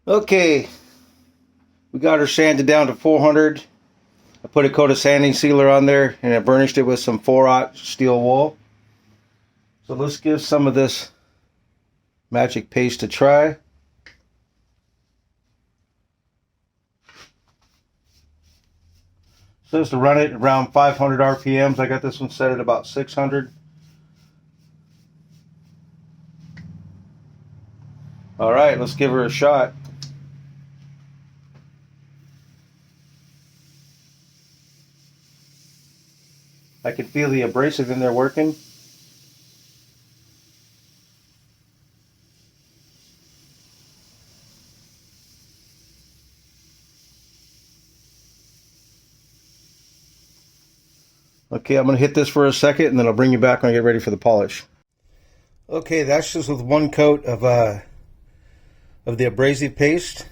Okay, we got her sanded down to 400. I put a coat of sanding sealer on there and I burnished it with some 4-aught steel wool. So let's give some of this magic paste a try. Says to run it around 500 RPMs. I got this one set at about 600. All right, let's give her a shot. I can feel the abrasive in there working. Okay, I'm going to hit this for a second and then I'll bring you back when I get ready for the polish. Okay, that's just with one coat of the abrasive paste.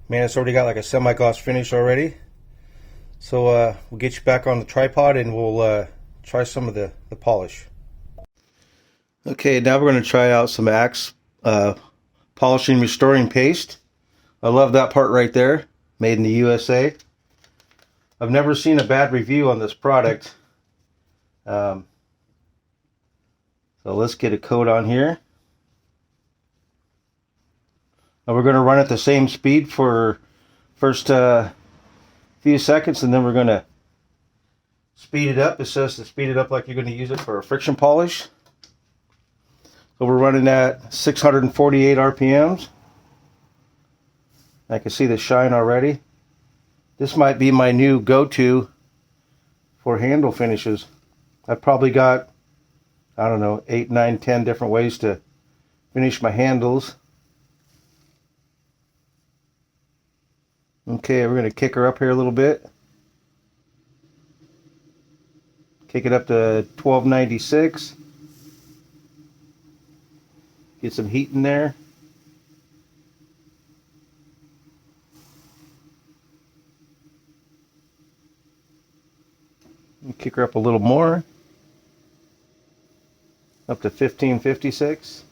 Man, it's already got like a semi-gloss finish already. So we'll get you back on the tripod and we'll try some of the polish. Okay, now we're going to try out some Axe polishing restoring paste. I love that part right there, made in the USA. I've never seen a bad review on this product. So let's get a coat on here. And we're going to run at the same speed for first few seconds, and then we're going to speed it up. It says to speed it up like you're going to use it for a friction polish. So we're running at 648 RPMs. I can see the shine already. This might be my new go-to for handle finishes. I've probably got, I don't know, 8, 9, 10 different ways to finish my handles. Okay, we're going to kick her up here a little bit. Kick it up to 1296. Get some heat in there. Kick her up a little more. Up to 1556.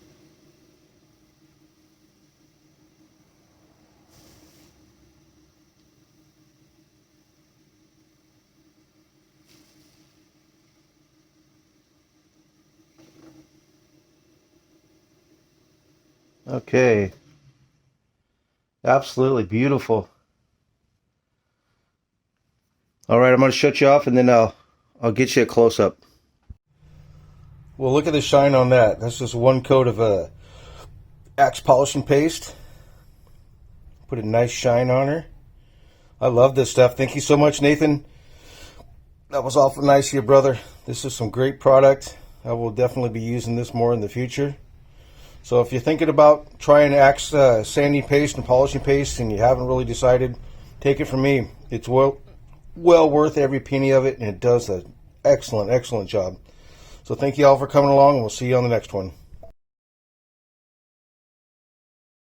Okay. Absolutely beautiful. All right, I'm going to shut you off and then I'll get you a close-up. Well, look at the shine on that. That's just one coat of Axe polishing paste. Put a nice shine on her. I love this stuff. Thank you so much, Nathan. That was awful nice of you, brother. This is some great product. I will definitely be using this more in the future. So if you're thinking about trying Axe sanding paste and polishing paste and you haven't really decided, take it from me. It's well worth every penny of it, and it does an excellent job. So thank you all for coming along, and we'll see you on the next one.